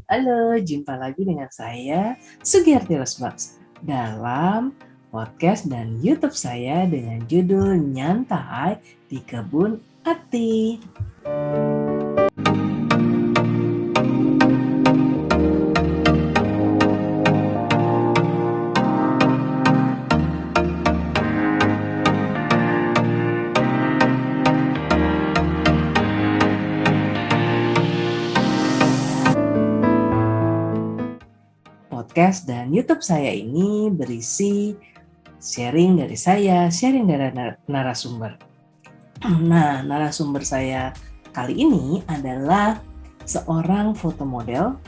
Halo, jumpa lagi dengan saya, Sugiyarti Rosbaks, dalam podcast dan YouTube saya dengan judul Nyantai di Kebun Ati. Podcast dan YouTube saya ini berisi sharing dari saya, sharing dari narasumber. Nah, narasumber saya kali ini adalah seorang fotomodel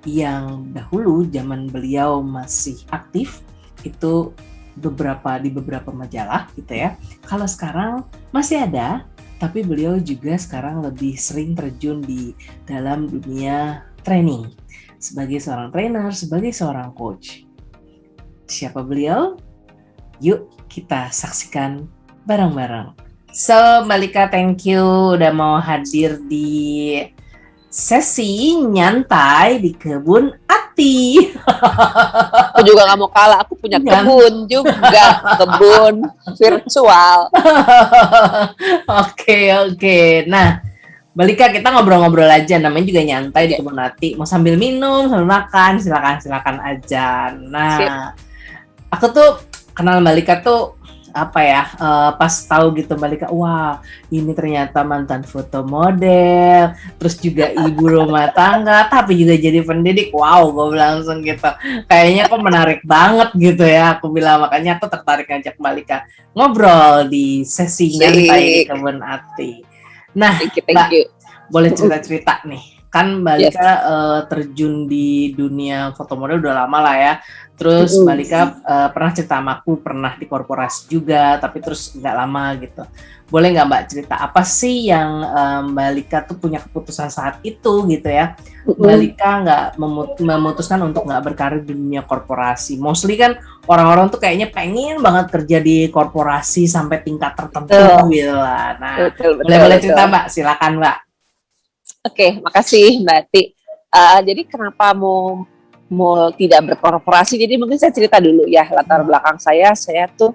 yang dahulu zaman beliau masih aktif itu di beberapa majalah gitu ya. Kalau sekarang masih ada, tapi beliau juga sekarang lebih sering terjun di dalam dunia training sebagai seorang trainer, sebagai seorang coach. Siapa beliau? Yuk kita saksikan bareng-bareng. So, Malika, thank you udah mau hadir di sesi nyantai di Kebun Ati. Aku juga gak mau kalah, aku punya kebun juga, kebun virtual. Oke. Nah, Malika, kita ngobrol-ngobrol aja, namanya juga nyantai di Kebun Ati. Mau sambil minum, sambil makan, silakan aja. Nah, aku tuh kenal Malika tuh pas tahu gitu Malika, wah ini ternyata mantan foto model, terus juga ibu rumah tangga, tapi juga jadi pendidik. Wow, gue bilang langsung gitu, kayaknya kok menarik banget gitu ya. Aku bilang makanya aku tertarik ngajak Malika ngobrol di sesi nyantai di Kebun Ati. Nah, Mbak, boleh cerita-cerita nih. Kan Malika terjun di dunia foto model udah lama lah ya. Terus Malika pernah cerita sama aku, pernah di korporasi juga, tapi terus nggak lama gitu. Boleh nggak Mbak cerita apa sih yang Malika tuh punya keputusan saat itu gitu ya? Malika nggak memutuskan untuk nggak berkarir di dunia korporasi. Mostly kan orang-orang tuh kayaknya pengen banget kerja di korporasi sampai tingkat tertentu gitu lah. Nah, boleh cerita Mbak, silakan Mbak. Oke, makasih Mbak Ati. Jadi kenapa mau tidak berkorporasi? Jadi mungkin saya cerita dulu ya latar belakang saya. Saya tuh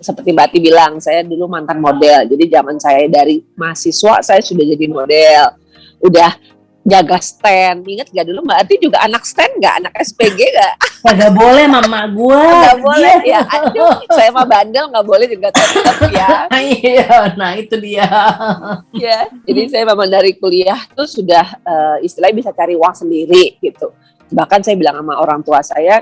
seperti Mbak Ati bilang, saya dulu mantan model. Jadi zaman saya dari mahasiswa saya sudah jadi model. Udah jaga stand. Ingat gak dulu Mbak Ati juga anak stand gak? Anak SPG gak? Gak boleh mama gue. Gak boleh ya. Aduh, saya mah bandel gak boleh juga tetap ya. Iya, nah itu dia. Ya, jadi saya memang dari kuliah tuh sudah istilahnya bisa cari uang sendiri gitu. Bahkan saya bilang sama orang tua saya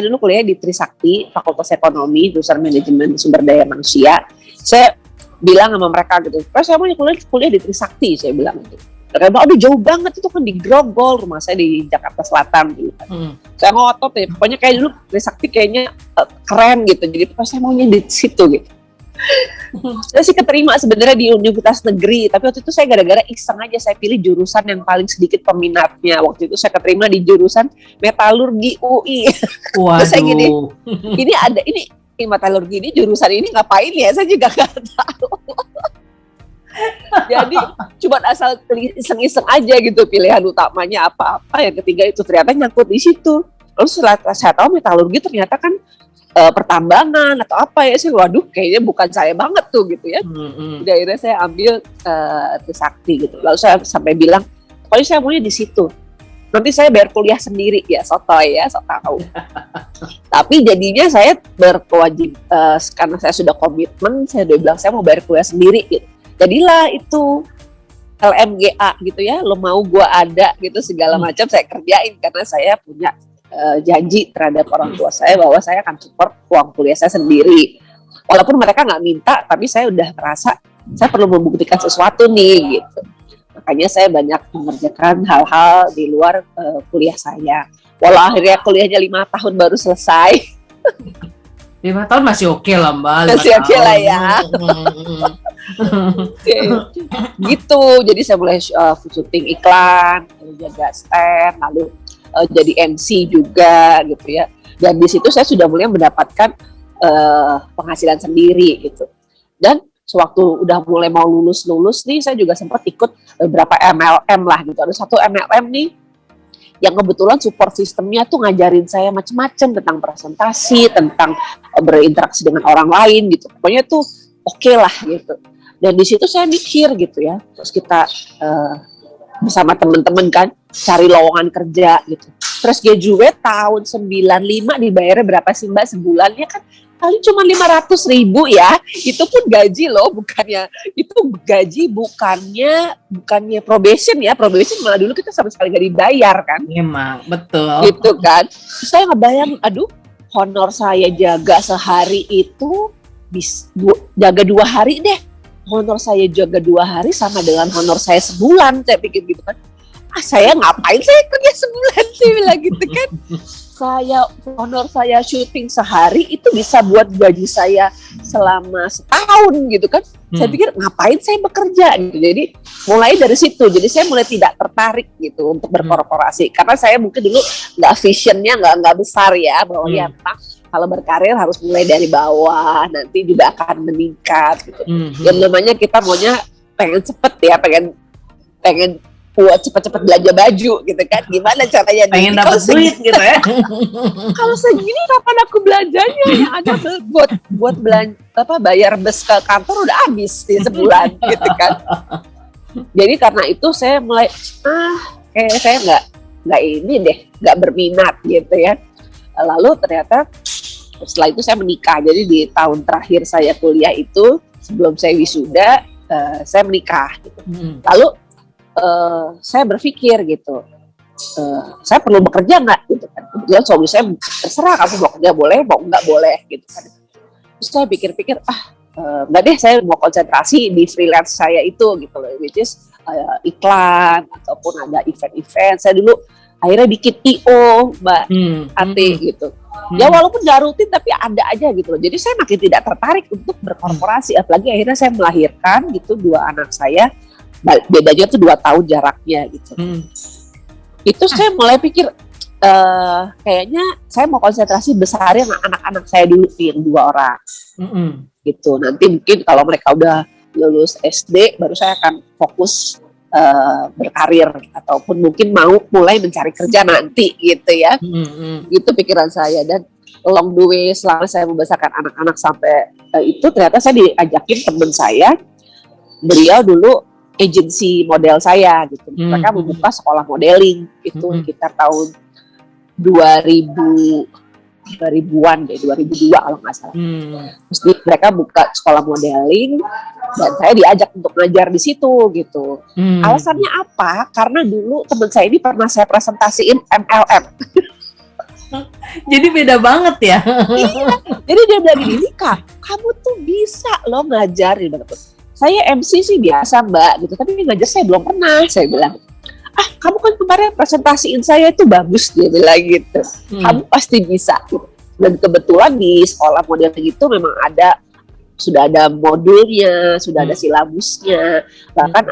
dulu kuliah di Trisakti, Fakultas Ekonomi, jurusan Manajemen Sumber Daya Manusia. Saya bilang sama mereka gitu, saya mau kuliah di Trisakti, saya bilang gitu. Mereka bilang, aduh jauh banget, itu kan di Grogol, rumah saya di Jakarta Selatan gitu. Saya ngotot ya, pokoknya kayak dulu Trisakti kayaknya keren gitu, jadi saya maunya di situ gitu. Saya sih keterima sebenarnya di universitas negeri, tapi waktu itu saya gara-gara iseng aja, saya pilih jurusan yang paling sedikit peminatnya. Waktu itu saya keterima di jurusan metalurgi UI. Terus saya gini, ini metalurgi ini jurusan ini ngapain ya? Saya juga nggak tahu. Jadi cuma asal iseng-iseng aja gitu, pilihan utamanya apa-apa. Yang ketiga itu ternyata nyangkut di situ. Lalu setelah saya tahu metalurgi ternyata kan pertambangan atau apa ya, saya waduh kayaknya bukan saya banget tuh gitu ya. Jadi akhirnya saya ambil Trisakti gitu. Lalu saya sampai bilang, pokoknya saya maunya di situ. Nanti saya bayar kuliah sendiri ya, sotoy ya, so tahu. Tapi jadinya saya berkewajib karena saya sudah komitmen, saya udah bilang saya mau bayar kuliah sendiri gitu. Jadilah itu LMGA gitu ya, lo mau gua ada gitu segala macam saya kerjain karena saya punya janji terhadap orang tua saya bahwa saya akan support uang kuliah saya sendiri. Walaupun mereka nggak minta, tapi saya udah merasa saya perlu membuktikan sesuatu nih gitu. Makanya saya banyak mengerjakan hal-hal di luar kuliah saya. Walau akhirnya kuliahnya 5 tahun baru selesai. 5 tahun masih oke lah Mbak. Masih oke lah ya. Gitu, jadi saya mulai syuting iklan, jaga stand, lalu jadi MC juga gitu ya. Dan di situ saya sudah mulai mendapatkan penghasilan sendiri gitu. Dan sewaktu udah mulai mau lulus nih, saya juga sempat ikut beberapa MLM lah gitu. Ada satu MLM nih yang kebetulan support sistemnya tuh ngajarin saya macam-macam tentang presentasi, tentang berinteraksi dengan orang lain gitu. Pokoknya tuh oke lah gitu. Dan di situ saya mikir gitu ya, terus kita bersama teman-teman kan cari lowongan kerja gitu. Terus graduate tahun 95 dibayarnya berapa sih Mbak sebulannya kan? Paling cuma 500.000 ya, itu pun gaji loh, bukannya itu gaji bukannya probation ya, probation malah dulu kita sama sekali gak dibayar kan? Emang betul. Gitu kan? Terus saya ngebayang, aduh, honor saya jaga sehari itu jaga 2 hari deh, honor saya jaga 2 hari sama dengan honor saya sebulan, saya pikir gitu kan? Saya ngapain saya kerja sebulan sih bilang gitu kan? Honor saya syuting sehari itu bisa buat gaji saya selama setahun gitu kan. Saya pikir ngapain saya bekerja gitu. Jadi mulai dari situ. Jadi saya mulai tidak tertarik gitu untuk berkorporasi. Karena saya mungkin dulu nggak visionnya nggak besar ya. Bahwa ya kalau berkarir harus mulai dari bawah. Nanti juga akan meningkat gitu. Yang namanya kita maunya pengen cepet ya. Pengen buat cepat-cepat belanja baju gitu kan, gimana caranya pengen dapat duit gitu ya. Kalau segini kapan aku belanjanya, yang ada buat belanja bayar bus ke kantor udah habis di sebulan gitu kan. Jadi karena itu saya mulai kayak saya nggak berminat gitu ya. Lalu ternyata setelah itu saya menikah. Jadi di tahun terakhir saya kuliah itu sebelum saya wisuda saya menikah gitu. Lalu saya berpikir gitu, saya perlu bekerja nggak gitu kan? Kemudian suami saya terserah kamu mau kerja boleh, mau nggak boleh gitu kan. Terus saya pikir-pikir nggak deh, saya mau konsentrasi di freelance saya itu gitu loh, which is iklan ataupun ada event-event. Saya dulu akhirnya bikin IO Mbak Ati gitu. Ya walaupun nggak rutin tapi ada aja gitu loh. Jadi saya makin tidak tertarik untuk berkorporasi. Apalagi akhirnya saya melahirkan gitu 2 anak saya. Bedanya tuh 2 tahun jaraknya gitu. Itu saya mulai pikir kayaknya saya mau konsentrasi besarin anak-anak saya dulu yang 2 orang gitu. Nanti mungkin kalau mereka udah lulus SD baru saya akan fokus berkarir ataupun mungkin mau mulai mencari kerja nanti gitu ya. Gitu pikiran saya. Dan along the way selama saya membesarkan anak-anak sampai itu ternyata saya diajakin teman saya, beliau dulu agensi model saya gitu. Mereka membuka sekolah modeling itu sekitar tahun 2000-an deh, 2002 kalau nggak salah. Terus mereka buka sekolah modeling dan saya diajak untuk ngajar di situ gitu. Alasannya apa? Karena dulu teman saya ini pernah saya presentasiin MLM. Jadi beda banget ya. Iya. Jadi dia bilang gini, Kak, kamu tuh bisa loh ngajarin banget. Saya MC sih biasa Mbak gitu, tapi ngajar saya belum pernah. Saya bilang, kamu kan kemarin presentasiin saya itu bagus, dia bilang gitu. Kamu pasti bisa gitu. Dan kebetulan di sekolah model gitu memang sudah ada modulnya, sudah ada silabusnya, bahkan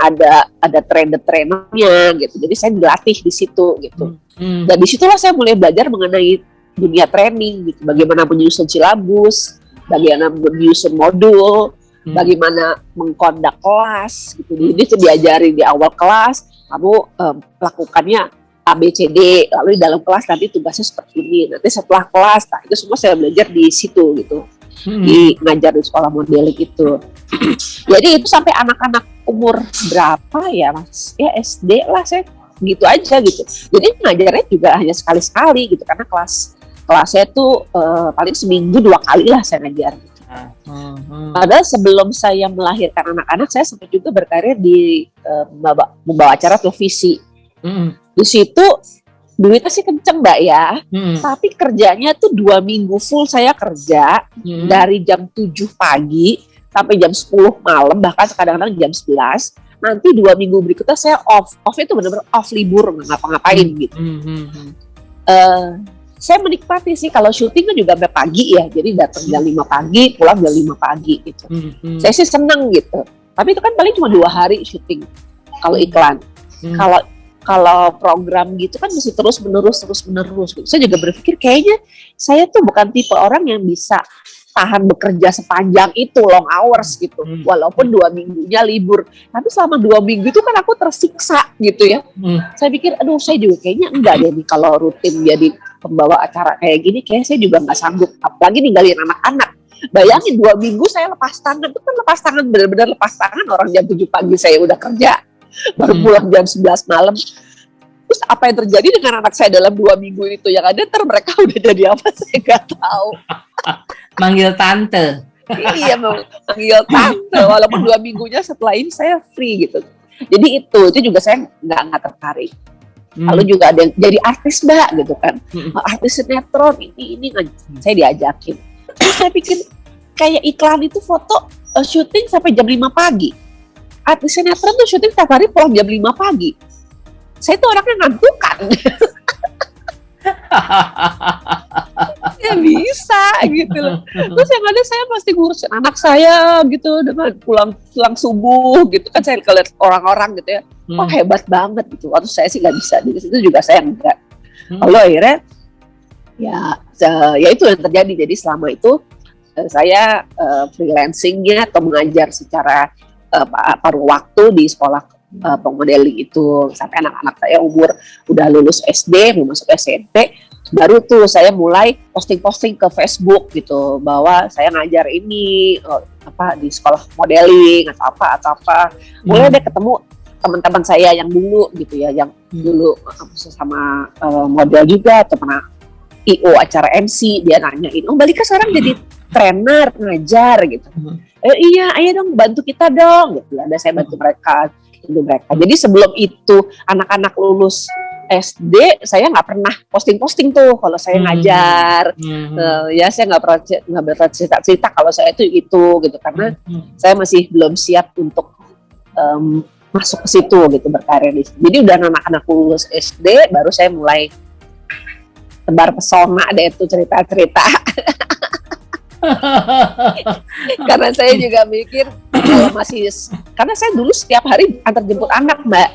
ada trainernya gitu. Jadi saya dilatih di situ gitu. Dan disitulah saya mulai belajar mengenai dunia training gitu, bagaimana menyusun silabus, bagaimana menyusun modul, bagaimana mengkondak kelas gitu. Jadi itu diajari di awal kelas, kamu lakukannya ABCD, lalu di dalam kelas nanti tugasnya seperti ini. Nanti setelah kelas, itu semua saya belajar di situ gitu. Di ngajar di sekolah modeling itu. Jadi itu sampai anak-anak umur berapa ya Mas? Ya SD lah saya gitu aja gitu. Jadi ngajarnya juga hanya sekali-sekali gitu, karena kelasnya tuh paling seminggu 2 kali lah saya ngajar. Padahal sebelum saya melahirkan anak-anak, saya sempat juga berkarir di membawa acara televisi. Di situ duitnya sih kenceng Mbak ya, tapi kerjanya tuh 2 minggu full saya kerja dari jam 7 pagi sampai jam 10 malam, bahkan kadang-kadang jam 11. Nanti 2 minggu berikutnya saya off itu benar-benar off, libur, nggak ngapa-ngapain gitu. Saya menikmati sih, kalau syuting kan juga sampai pagi ya, jadi datang jam 5 pagi, pulang jam 5 pagi gitu. Saya sih seneng gitu, tapi itu kan paling cuma 2 hari syuting kalau iklan. Kalau kalau program gitu kan mesti terus menerus gitu. Saya juga berpikir kayaknya saya tuh bukan tipe orang yang bisa tahan bekerja sepanjang itu, long hours gitu, walaupun 2 minggunya libur. Tapi selama 2 minggu itu kan aku tersiksa gitu ya. Saya pikir, aduh saya juga kayaknya enggak deh nih kalau rutin jadi pembawa acara kayak gini, kayaknya saya juga nggak sanggup. Apalagi ninggalin anak-anak. Bayangin 2 minggu saya lepas tangan, itu kan lepas tangan, benar-benar lepas tangan. Orang jam 7 pagi saya udah kerja, baru pulang jam 11 malam. Terus apa yang terjadi dengan anak saya dalam 2 minggu itu? Yang ada ntar mereka udah jadi apa, saya nggak tahu. Manggil tante. Iya, manggil tante. Walaupun 2 minggunya setelah ini saya free gitu. Jadi itu juga saya nggak tertarik. Lalu juga ada yang jadi artis Mbak gitu kan. Artis sinetron ini saya diajakin. Terus saya pikir kayak iklan itu foto syuting sampai jam 5 pagi. Artis sinetron tuh syuting tiap hari pulang jam 5 pagi. Saya tuh orangnya ngantukan. Ya bisa gitu loh. Terus yang ada saya pasti ngurusin anak saya gitu dengan pulang subuh gitu kan, saya lihat orang-orang gitu ya. Wah hebat banget gitu. Waktu saya sih nggak bisa, di situ juga saya enggak. Lalu akhirnya ya itu yang terjadi. Jadi selama itu saya freelancingnya atau mengajar secara paruh waktu di sekolah pemodeling itu sampai anak-anak saya umur udah lulus SD mau masuk SMP, baru tuh saya mulai posting-posting ke Facebook gitu bahwa saya ngajar ini di sekolah modeling atau apa. Mulai deh ketemu teman-teman saya yang dulu gitu ya, yang dulu sama model juga atau pernah IO acara MC, dia nanyain, Mbak Lika sekarang jadi trainer ngajar gitu. Iya, ayo dong bantu kita dong gitu. Ada saya bantu mereka. Jadi sebelum itu anak-anak lulus SD, saya nggak pernah posting-posting tuh kalau saya ngajar. Ya saya nggak pernah cerita kalau saya itu gitu karena saya masih belum siap untuk masuk ke situ gitu, berkarir di situ. Jadi udah anak-anak lulus SD baru saya mulai tebar pesona deh itu cerita-cerita. Karena saya juga mikir karena saya dulu setiap hari antar jemput anak Mbak.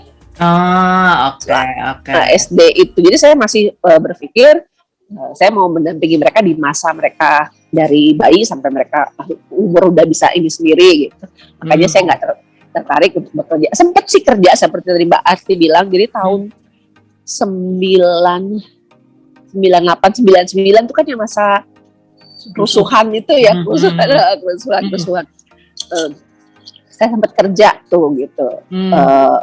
Oke. SD itu, jadi saya masih berpikir saya mau mendampingi mereka di masa mereka dari bayi sampai mereka umur udah bisa ini sendiri gitu. Makanya saya nggak tertarik untuk bekerja. Sempet sih kerja seperti tadi Mbak Asti bilang. Jadi tahun 98, 99 itu kan yang masa kerusuhan itu ya, kerusuhan. Saya sempat kerja tuh gitu.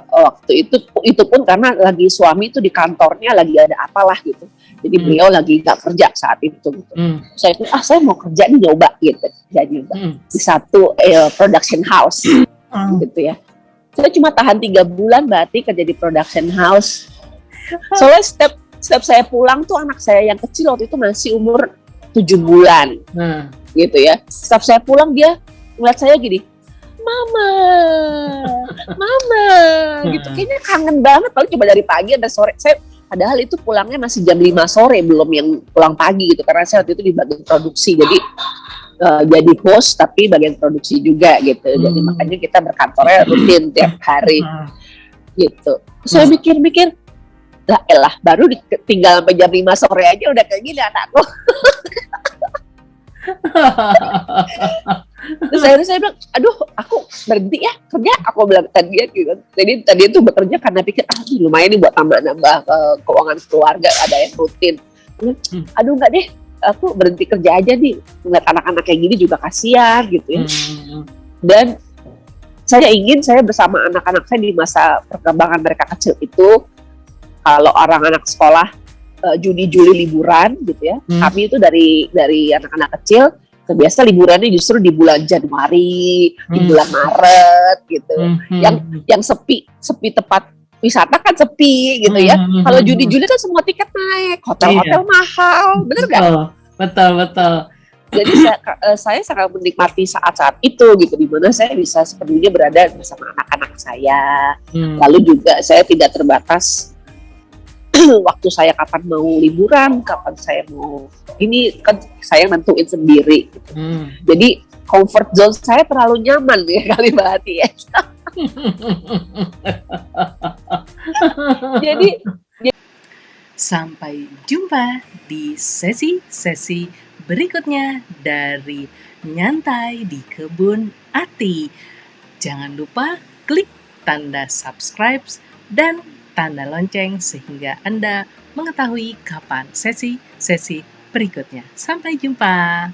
Waktu itu pun karena lagi suami itu di kantornya lagi ada apalah gitu. Jadi beliau lagi nggak kerja saat itu gitu. Saya mau kerja nih, nyoba gitu. Jadi di satu production house gitu ya. Saya cuma tahan 3 bulan berarti kerja di production house. Soalnya setiap saya pulang tuh anak saya yang kecil waktu itu masih umur 7 bulan gitu ya. Setiap saya pulang dia ngeliat saya gini, Mama gitu. Kayaknya kangen banget, paling cuma dari pagi sampai sore. Padahal itu pulangnya masih jam 5 sore, belum yang pulang pagi gitu. Karena saya waktu itu di bagian produksi, jadi jadi host tapi bagian produksi juga gitu. Jadi makanya kita berkantornya rutin tiap hari gitu. Saya mikir-mikir, lah baru tinggal sampai jam 5 sore aja udah kayak gini anakku. Terus akhirnya saya bilang, aduh aku berhenti ya kerja, aku bilang tadi gitu. Jadi tadi itu bekerja karena pikir lumayan nih buat nambah keuangan keluarga, ada yang rutin. Aduh enggak deh, aku berhenti kerja aja nih, ngeliat anak-anak kayak gini juga kasihan gitu ya. Dan saya bersama anak-anak saya di masa perkembangan mereka kecil itu, kalau orang anak sekolah Juni-Juli liburan gitu ya, kami itu dari anak-anak kecil biasa liburannya justru di bulan Januari, di bulan Maret gitu. Yang sepi tempat wisata kan sepi gitu ya. Kalau Juni-Juli kan semua tiket naik, hotel-hotel mahal, bener nggak? Betul. Jadi saya sangat menikmati saat-saat itu gitu, di mana saya bisa sepenuhnya berada bersama anak-anak saya. Lalu juga saya tidak terbatas waktu saya kapan mau liburan, kapan saya mau ini kan saya nentuin sendiri gitu. Jadi comfort zone saya terlalu nyaman ya kali Mbak Hati ya. Jadi Sampai jumpa di sesi-sesi berikutnya dari Nyantai di Kebun Ati. Jangan lupa klik tanda subscribe dan tanda lonceng sehingga Anda mengetahui kapan sesi-sesi berikutnya. Sampai jumpa.